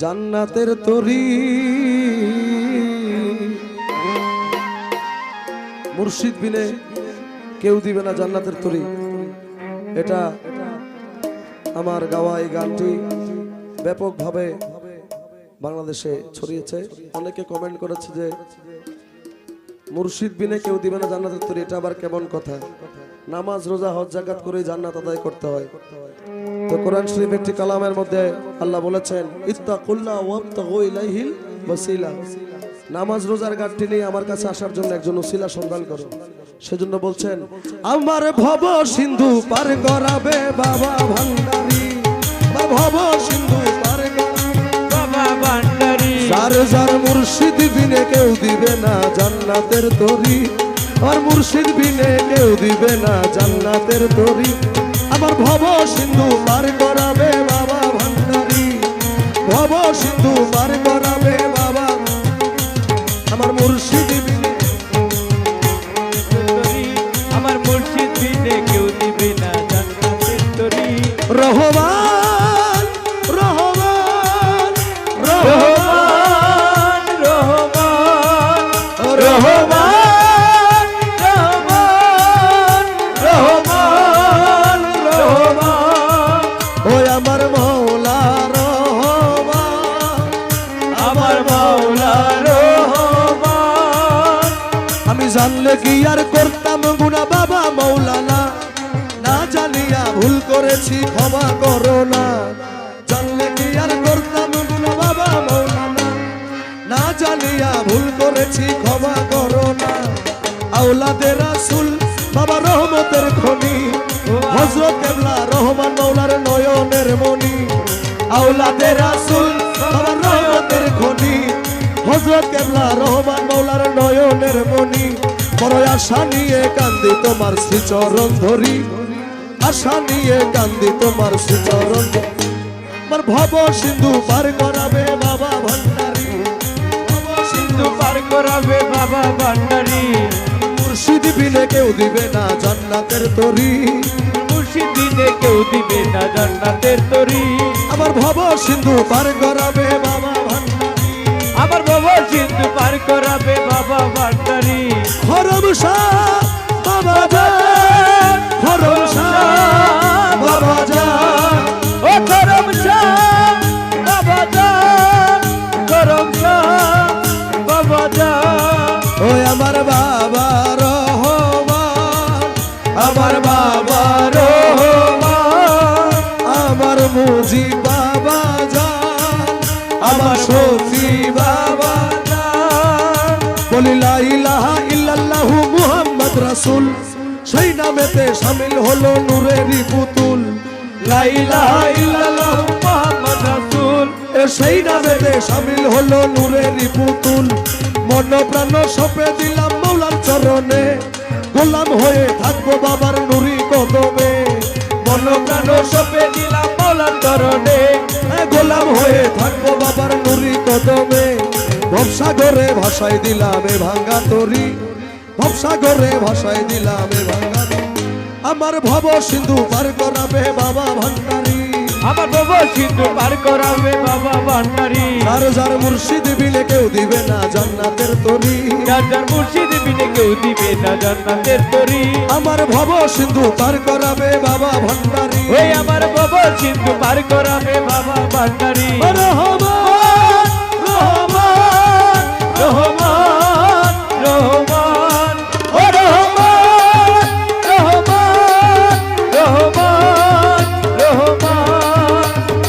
জান্নাতের তরি মুর্শিদ বিনে কেউ দিবে না জান্নাতের তরি। এটা আমার গাওয়া এই গানটি ব্যাপকভাবে বাংলাদেশে ছড়িয়েছে। অনেকে কমেন্ট করেছে যে মুর্শিদ বিনে কেউ দিবে না জান্নাতের তরি, এটা আবার কেমন কথা? নামাজ রোজা হজ যাকাত করে জান্নাত আদায় করতে হয়। তো কোরআন শরীফ একটি কালামের মধ্যে আল্লাহ বলেছেন ইত্তাকুল্লাহ ওয়াবতাগু ইলাইহিল ওয়াসিলা, নামাজ রোজার ঘাটতি নিয়ে আমার কাছে আসার জন্য একজন ওসিলা সন্ধান করো। সেজন্য বলছেন আমার ভব সিন্ধু পার করাবে বাবা ভান্ডারী, ভব সিন্ধু পার বাবা ভান্ডারী। যার যার মুর্শিদ বিনে কেউ দিবে না জান্নাতের তরি, আর মুর্শিদ বিনে কেউ দিবে না জান্নাতের তরি। আমার ভব সিন্ধু পার করাবে বাবা ভান্ডারী, ভব সিন্ধু পার করাবে বাবা আমার মুর্শিদ বিনে, আমার মুর্শিদ বিনে কেউ দিবে না জান্নাতের তরি। রহমান রহমান রহমান রহমান রহমান রহমান রহমান রহমান। ওই আমার মৌলা রহমান, আমার মাওলা রহমান। আমি জানলে কি আর করতাম গুনাহ বাবা মৌলানা, না জানিয়া ভুল করেছি ক্ষমা করো না। জানলে কি আর করতাম গুনাহ বাবা মৌলানা, না জানিয়া ভুল করেছি ক্ষমা করো না। আওলাদে রাসূল বাবা রহমতের খনি, হযরত কেবলা রহমান মৌলার নয়নের মনি। আওলাদে রাসূল বাবা রহমতের খনি, হযরত কেবলা রহমান মৌলার নয়নের মনি। বড় আশা নিয়ে কান্দি তোমার শ্রীচরণ ধরি, আশা নিয়ে কান্দি তোমার শ্রীচরণ ধরি। আমার ভব সিন্ধু পার করাবে বাবা ভান্ডারী, ভব সিন্ধু পার করাবে বাবা ভান্ডারী। মুর্শিদ বিনে কেউ দিবে না জান্নাতের তরি, মুর্শিদ বিনে কেউ দিবে না জান্নাতের তরি। আমার ভব সিন্ধু পার করাবে বাবা ভান্ডারী। আমার বাবা সিন্ধু পার করাবে বাবা ভান্ডারী। হরম শাহ বাবা জান, হরম শাহ বাবা জান, ও করম শাহ বাবা জান, করম শাহ বাবা জান। ওই আমার বাবা রহমান, আমার বাবা রহমান, আমার মুজি বাবা জান, আমার শফি বাবা জান। বলি লা ইলাহা ইল্লাল্লাহু মুহাম্মদ রাসূল, সেই নামেতে শামিল হলো নূরেরই পুতুল। লা ইলাহা ইল্লাল্লাহু মুহাম্মদ রাসূল, সেই নামেতে শামিল হলো নূরেরই পুতুল। মন প্রাণ সঁপে দিলাম মৌলার চরণে, গোলাম হয়ে থাকবো বাবার নুরি কদমে। মন প্রাণ সপে দিলাম মাওলার চরণে, গোলাম হয়ে থাকবো বাবার নুরি কদমে। ভবসাগরে ভাসাই দিলাম এ ভাঙ্গা তরি, ভবসাগরে ভাসাই দিলাম এ ভাঙ্গা তরি। আমার ভব সিন্ধু পার করাবে বাবা ভান্ডারী, আমার বাবা সিন্ধু পার করাবে বাবা ভান্ডারী। যার যার মুর্শিদ বিনে কেউ দিবে না জান্নাতের তরি, যার যার মুর্শিদ বিনে কেউ দিবে না জান্নাতের তরি। আমার ভব সিন্ধু পার করাবে বাবা ভান্ডারী। ওই আমার বাবা সিন্ধু পার করাবে বাবা ভান্ডারী। রহমান রহমান রহমান রহমান ও রহমান রহমান রহমান রহমান।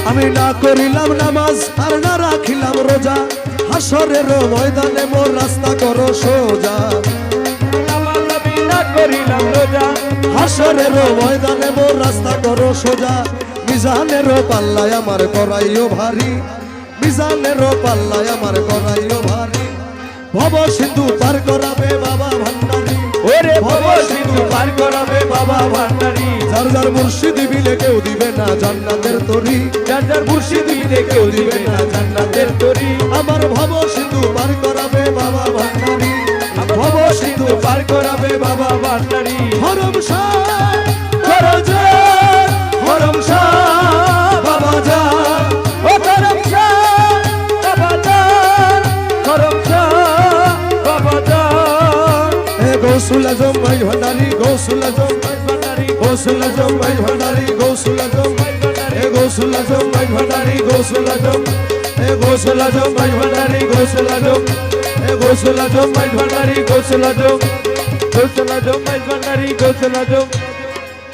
আমি না করিলাম নামাজ আর না রাখিলাম রোজা, হাসরের ময়দানে মোর রাস্তা করো সোজা। নামাজ আমি না করিলাম রোজা, হাসরের ময়দানে মোর রাস্তা করো সোজা। মিজানের পাল্লায় আমার করাইও ভারী, মিজানের পাল্লায় আমার করাইও ভারী। ভব সিন্ধু পার করাবে বাবা ভান্ডারী, ওরে ভব সিন্ধু পার করাবে বাবা ভান্ডারী। যার যার মুর্শিদ বিনে কেউ দিবে না জান্নাতের তরি, যার যার মুর্শিদ বিনে কেউ দিবে না জান্নাতের তরি। আমার ভব সিন্ধু পার করাবে বাবা ভান্ডারী, ভব সিন্ধু পার করাবে বাবা ভান্ডারী। হরম শাহ করম শাহ, হরম শাহ বাবা জান, ও করম শাহ গৌসুল আজম ভাই ভান্ডারি গৌসুল আজম ভান্ডারি গৌসুল আজম ভাই ভান্ডারি গৌসুল আজম এ গৌসুল আজম ভাই ভান্ডারি গৌসুল আজম এ গৌসুল আজম ভাই ভান্ডারি গৌসুল আজম এ গৌসুল আজম ভাই ভান্ডারি গৌসুল আজম গৌসল আজম ভান্ডারি গৌসল আজম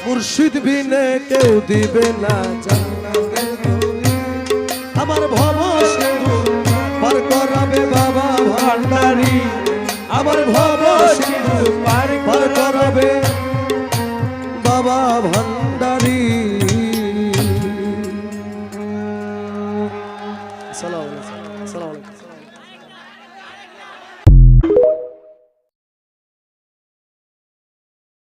মুর্শিদ বিনে কেউ দিবে না জান্নাতের ধুলি আমার ভব সিন্ধু পার করাবে বাবা ভান্ডারি আমার ভব সিন্ধু পার পার করাবে বাবা ভান্ডারি